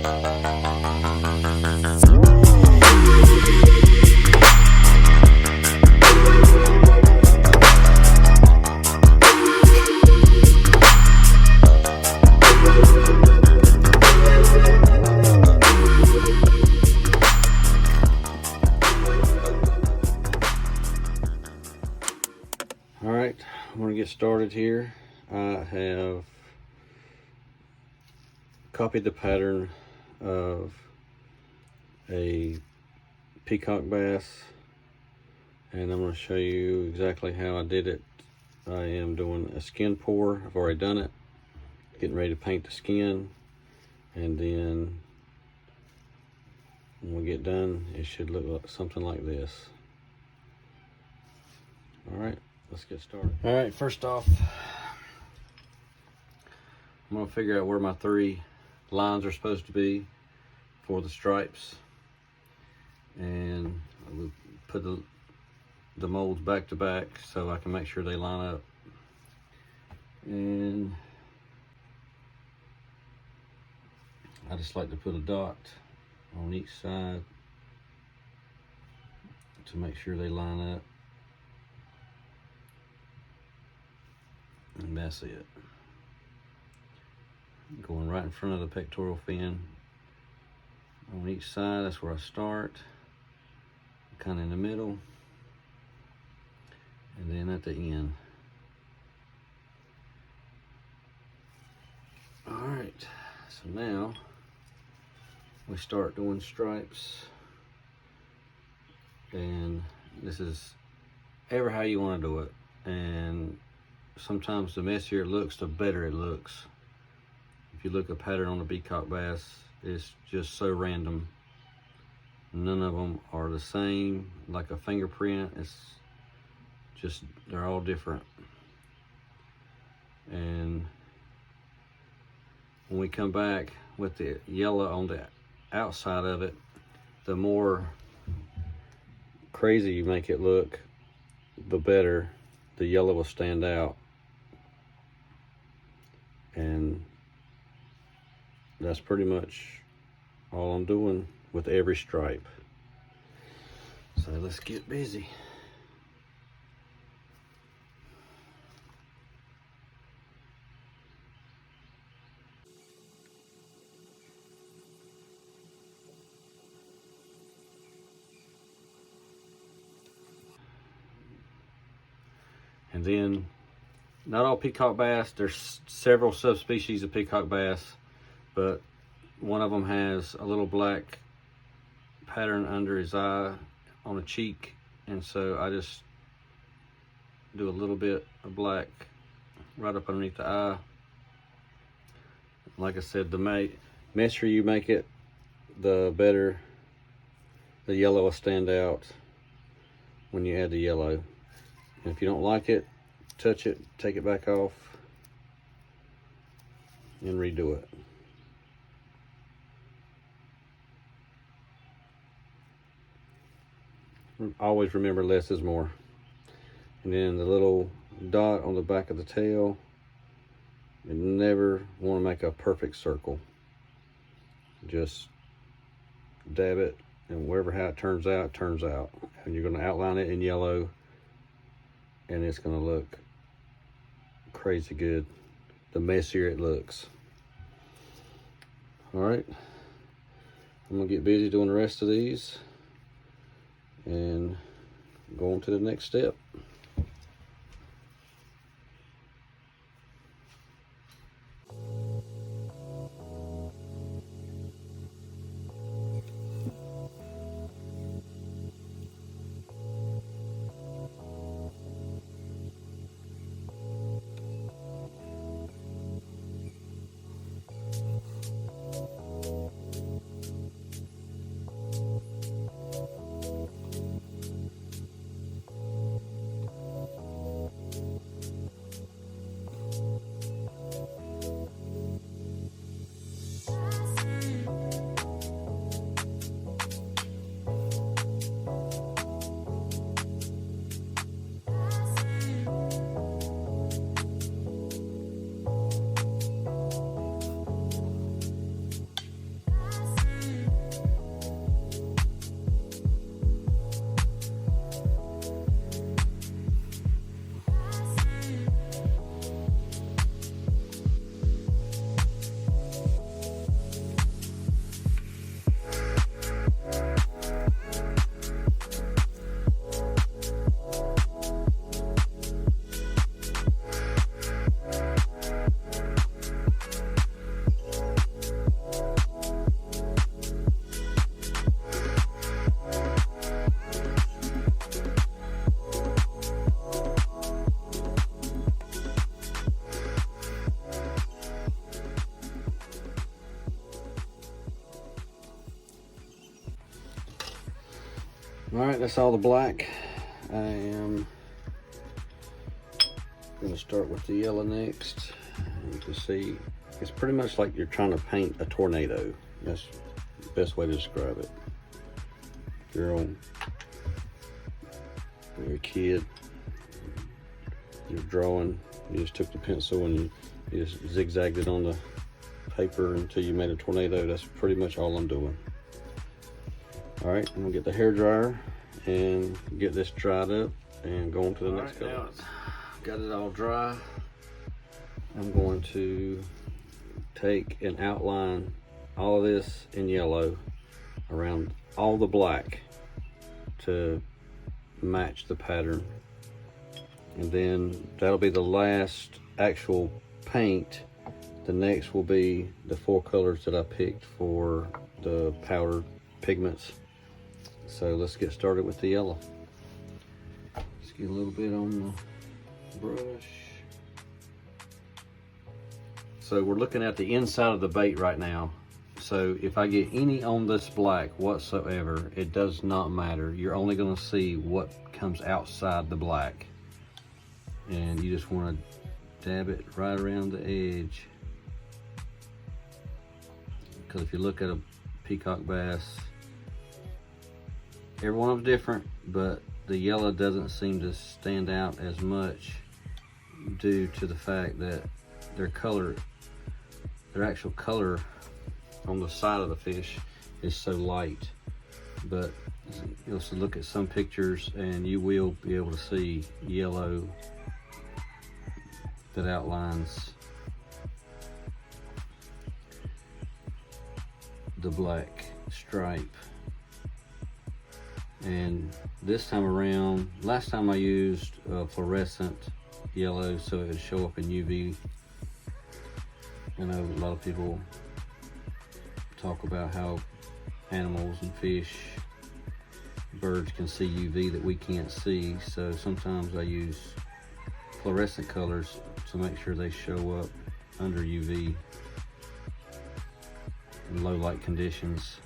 Alright, I'm going to get started here. I have copied the pattern of a peacock bass, and I'm going to show you exactly how I did it. I am doing a skin pour. I've already done it. Getting ready to paint the skin, and then when we get done, it should look like something like this. Alright, let's get started. Alright, first off, I'm going to figure out where my 3 lines are supposed to be for the stripes, and I will put the molds back to back so I can make sure they line up. And I just like to put a dot on each side to make sure they line up, and that's it. Going right in front of the pectoral fin on each side. That's where I start, kind of in the middle, and then at the end. All right, so now we start doing stripes, and this is ever how you want to do it, and sometimes the messier it looks, the better it looks. If you look at a pattern on the peacock bass, it's just so random. None of them are the same, like a fingerprint. It's just, they're all different. And when we come back with the yellow on the outside of it, the more crazy you make it look, the better the yellow will stand out. And that's pretty much all I'm doing with every stripe. So let's get busy. And then, not all peacock bass, there's several subspecies of peacock bass, but one of them has a little black pattern under his eye on a cheek, and so I just do a little bit of black right up underneath the eye. Like I said, the messier you make it, the better the yellow will stand out when you add the yellow. And if you don't like it, touch it, take it back off, and redo it. Always remember, less is more. And then the little dot on the back of the tail, you never want to make a perfect circle. Just dab it, and wherever how it turns out, and you're going to outline it in yellow, and it's going to look crazy good the messier it looks. All right, I'm gonna get busy doing the rest of these and go on to the next step. All right, that's all the black. I am going to start with the yellow next. You can see it's pretty much like you're trying to paint a tornado. That's the best way to describe it. If you're a kid, you're drawing, you just took the pencil and you just zigzagged it on the paper until you made a tornado. That's pretty much all I'm doing. All right, I'm gonna get the hair dryer and get this dried up and go on to the next color. Now got it all dry. I'm going to take and outline all of this in yellow around all the black to match the pattern. And then that'll be the last actual paint. The next will be the 4 colors that I picked for the powder pigments. So let's get started with the yellow. Let's get a little bit on the brush. So we're looking at the inside of the bait right now. So if I get any on this black whatsoever, it does not matter. You're only gonna see what comes outside the black. And you just wanna dab it right around the edge. Because if you look at a peacock bass, every one of them's different, but the yellow doesn't seem to stand out as much due to the fact that their actual color on the side of the fish is so light. But you'll look at some pictures and you will be able to see yellow that outlines the black stripe. And this time around, last time I used fluorescent yellow so it would show up in UV. I know a lot of people talk about how animals and fish, birds can see UV that we can't see. So sometimes I use fluorescent colors to make sure they show up under UV in low light conditions.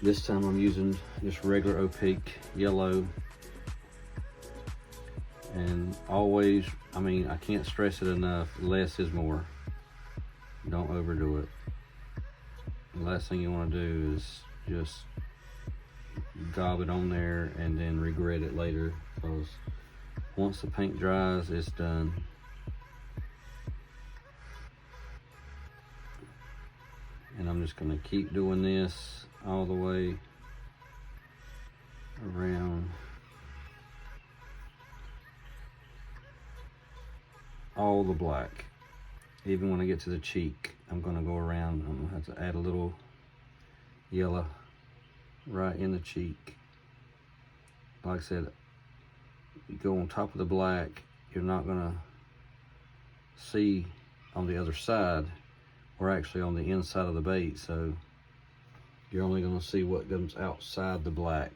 This time I'm using just regular opaque yellow. And always, I mean, I can't stress it enough, less is more. Don't overdo it. The last thing you want to do is just gob it on there and then regret it later, because once the paint dries, it's done. And I'm just going to keep doing this all the way around all the black. Even when I get to the cheek, I'm going to go around. I'm going to have to add a little yellow right in the cheek. Like I said, you go on top of the black, you're not going to see on the other side. We're actually on the inside of the bait, so you're only going to see what comes outside the black.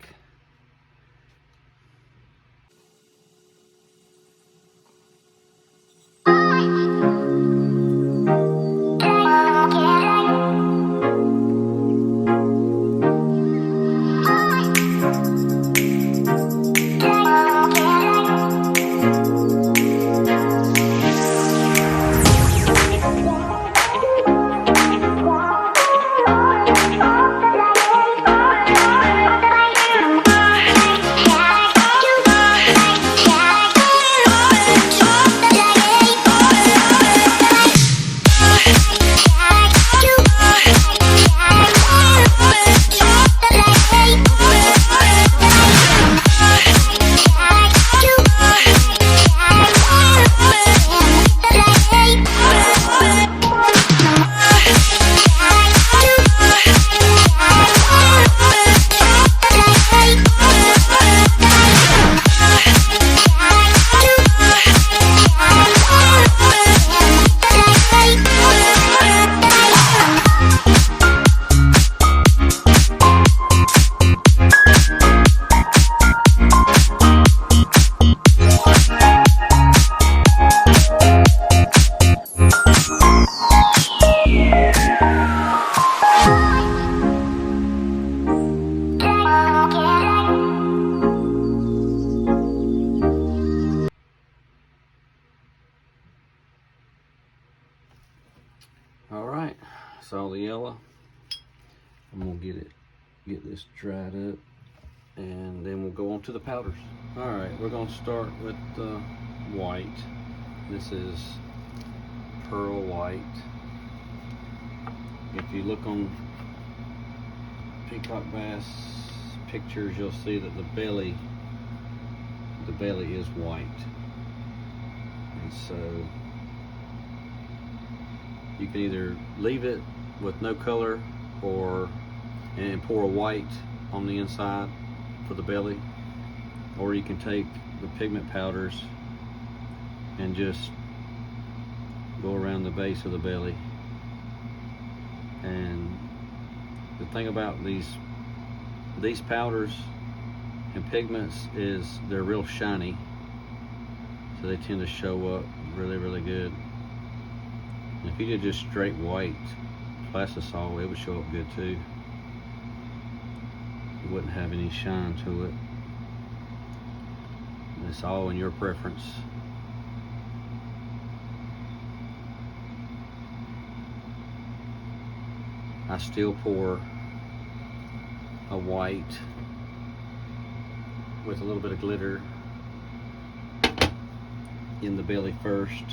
All right, so the yellow, I'm gonna get this dried up, and then we'll go on to the powders. All right, we're gonna start with the white. This is pearl white. If you look on peacock bass pictures, you'll see that the belly is white, and so you can either leave it with no color and pour a white on the inside for the belly, or you can take the pigment powders and just go around the base of the belly. And the thing about these powders and pigments is they're real shiny, so they tend to show up really good. And if you did just straight white plastisol, it would show up good too. It wouldn't have any shine to it. It's all in your preference. I still pour a white with a little bit of glitter in the belly first.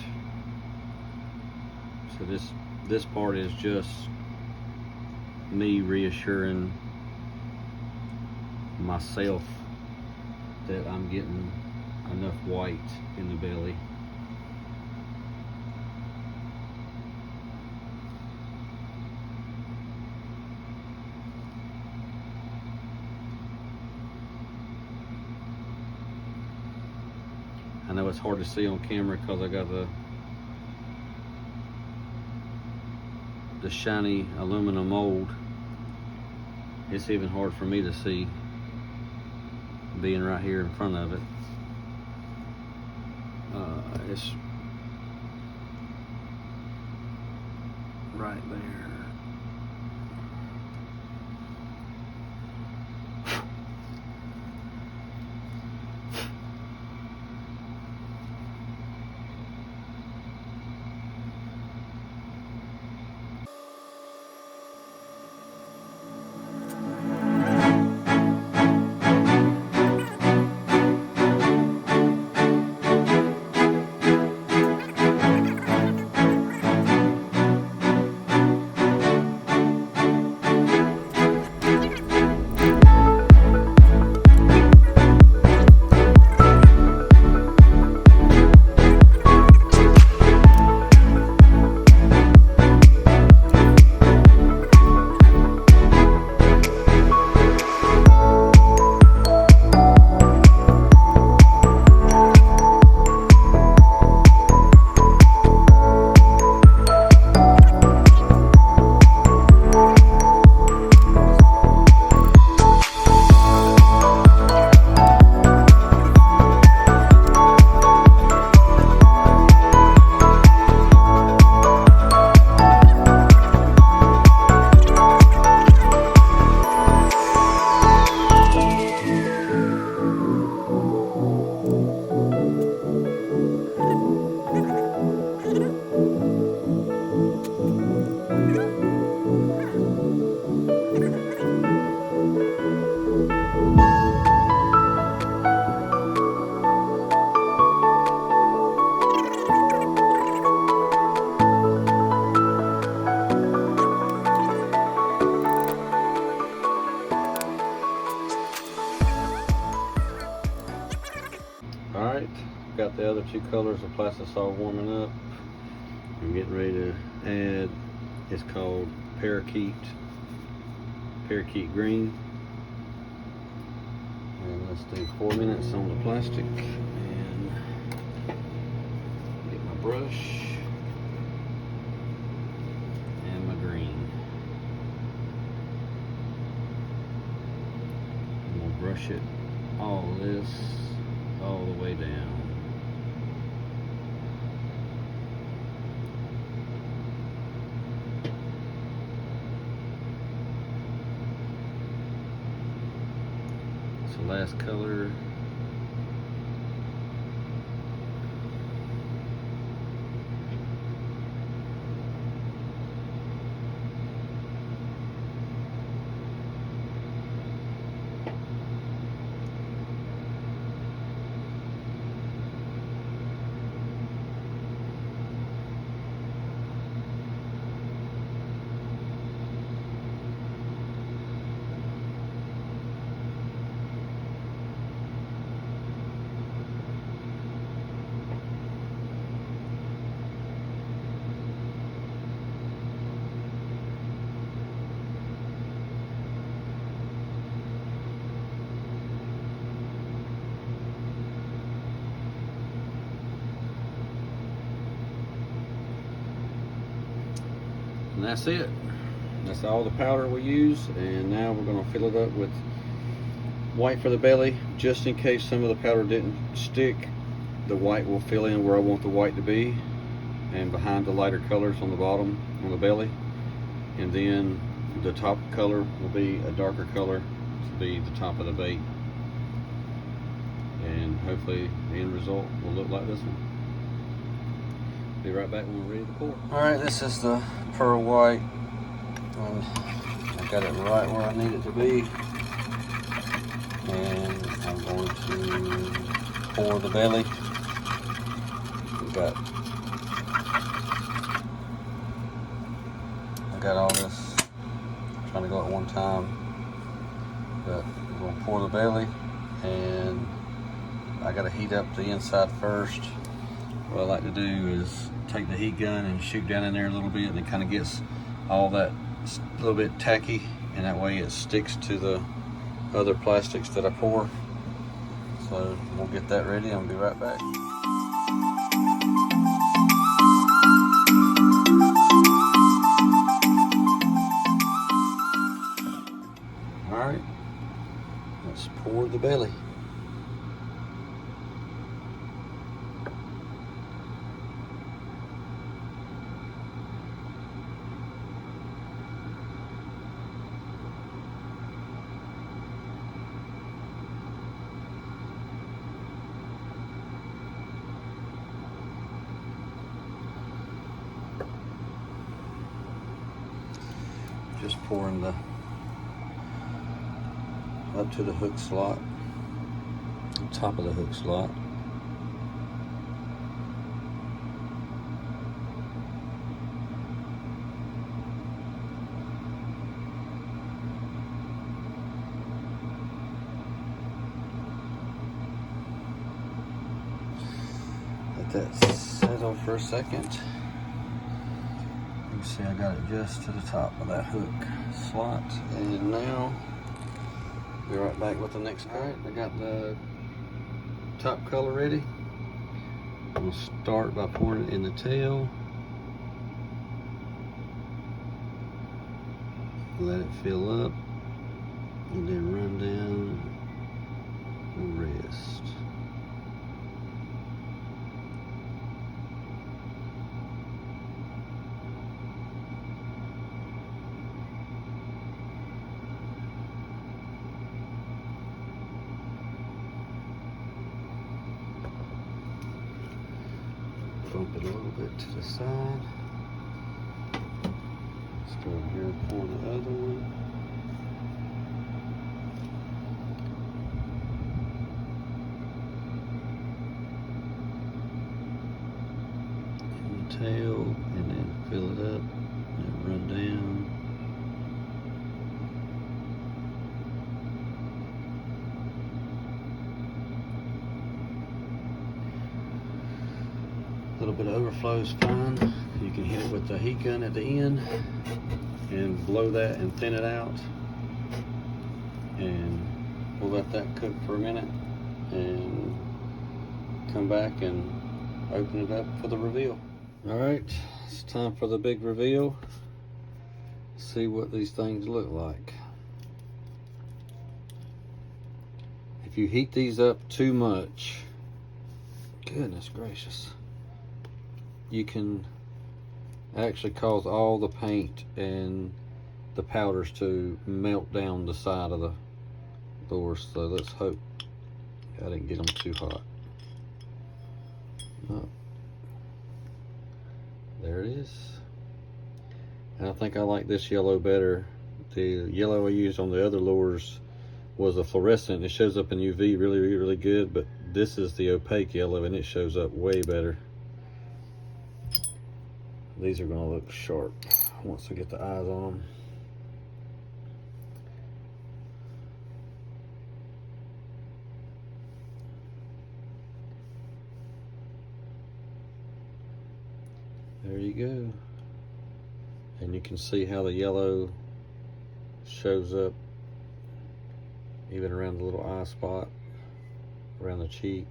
So this part is just me reassuring myself that I'm getting enough white in the belly. I know it's hard to see on camera because I got the shiny aluminum mold. It's even hard for me to see being right here in front of it. It's right there. Alright, got the other two colors of plastisol warming up. I'm getting ready to add, it's called parakeet green. And let's do 4 minutes on the plastic and get my brush and my green. I'm gonna brush it all this all the way down. So last color. And that's it. That's all the powder we use. And now we're gonna fill it up with white for the belly, just in case some of the powder didn't stick. The white will fill in where I want the white to be, and behind the lighter colors on the bottom, on the belly. And then the top color will be a darker color to be the top of the bait. And hopefully the end result will look like this one. Be right back when we're ready to pour. Alright, this is the pearl white. I got it right where I need it to be. And I'm going to pour the belly. I got all this. I'm trying to go at one time. But I'm going to pour the belly, and I got to heat up the inside first. What I like to do is take the heat gun and shoot down in there a little bit, and it kind of gets all that a little bit tacky, and that way it sticks to the other plastics that I pour. So we'll get that ready and I'll be right back. All right, let's pour the belly. Just pouring the up to the hook slot, top of the hook slot. Let that settle for a second. You see I got it just to the top of that hook slot. And now, be right back with the next color. Alright, I got the top color ready. We'll start by pouring it in the tail. Let it fill up, and then run down the rest. Bump it a little bit to the side. Let's go over here and pour the other one. In the tail, and then fill it up and run down. A little bit of overflow is fine. You can hit it with the heat gun at the end and blow that and thin it out. And we'll let that cook for a minute and come back and open it up for the reveal. All right, it's time for the big reveal. See what these things look like. If you heat these up too much, goodness gracious, you can actually cause all the paint and the powders to melt down the side of the lures. So let's hope I didn't get them too hot. Oh, there it is. And I think I like this yellow better. The yellow I used on the other lures was a fluorescent. It shows up in UV really good, but this is the opaque yellow and it shows up way better. These are gonna look sharp once we get the eyes on them. There you go. And you can see how the yellow shows up even around the little eye spot, around the cheek.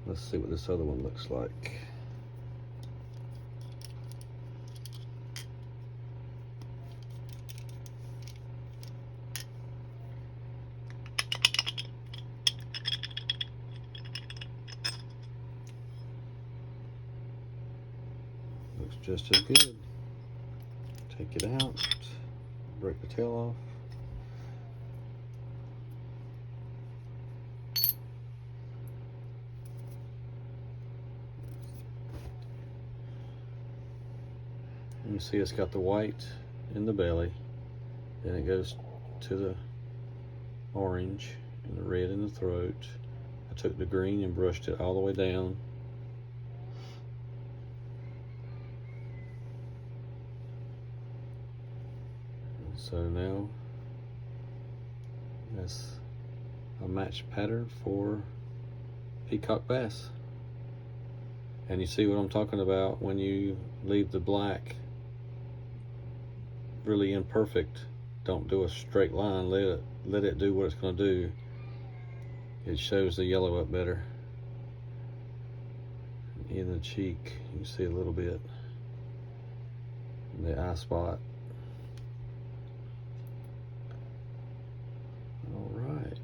Let's see what this other one looks like. Looks just as good. Take it out, break the tail off. You see it's got the white in the belly, then it goes to the orange and the red in the throat. I took the green and brushed it all the way down. And so now that's a match pattern for peacock bass. And you see what I'm talking about when you leave the black really imperfect. Don't do a straight line, let it do what it's going to do. It shows the yellow up better. In the cheek, you can see a little bit. The eye spot. All right.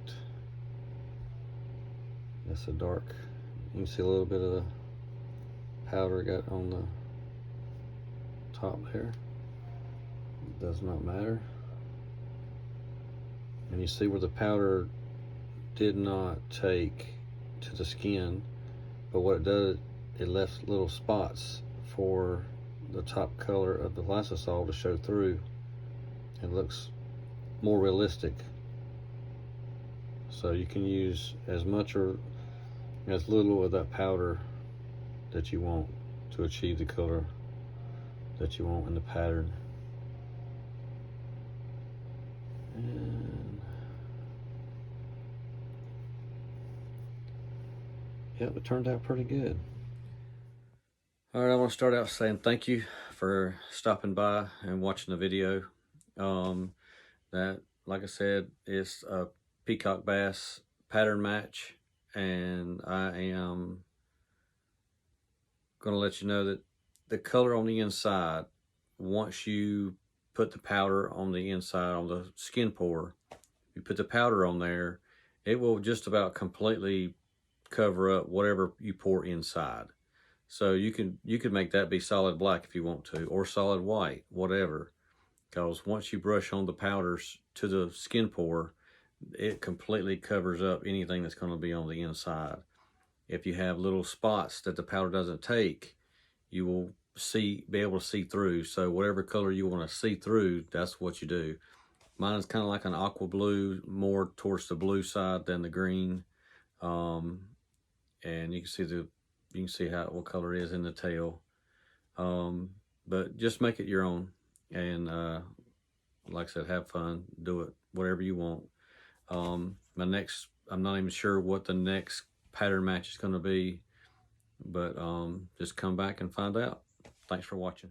That's a dark. You can see a little bit of the powder got on the top there. It does not matter. And you see where the powder did not take to the skin, but what it does, it left little spots for the top color of the lysosol to show through. It looks more realistic. So you can use as much or as little of that powder that you want to achieve the color that you want in the pattern. And yep, it turned out pretty good. All right, I want to start out saying thank you for stopping by and watching the video. That, like I said, is a peacock bass pattern match, and I am going to let you know that the color on the inside, once you put the powder on the inside on the skin pore, you put the powder on there, it will just about completely cover up whatever you pour inside. So you could make that be solid black if you want to, or solid white, whatever. Because once you brush on the powders to the skin pore, it completely covers up anything that's going to be on the inside. If you have little spots that the powder doesn't take, you will be able to see through. So whatever color you want to see through, that's what you do. Mine is kind of like an aqua blue, more towards the blue side than the green. And you can see what color it is in the tail. But just make it your own. And like I said, have fun, do it, whatever you want. I'm not even sure what the next pattern match is going to be, but just come back and find out. Thanks for watching.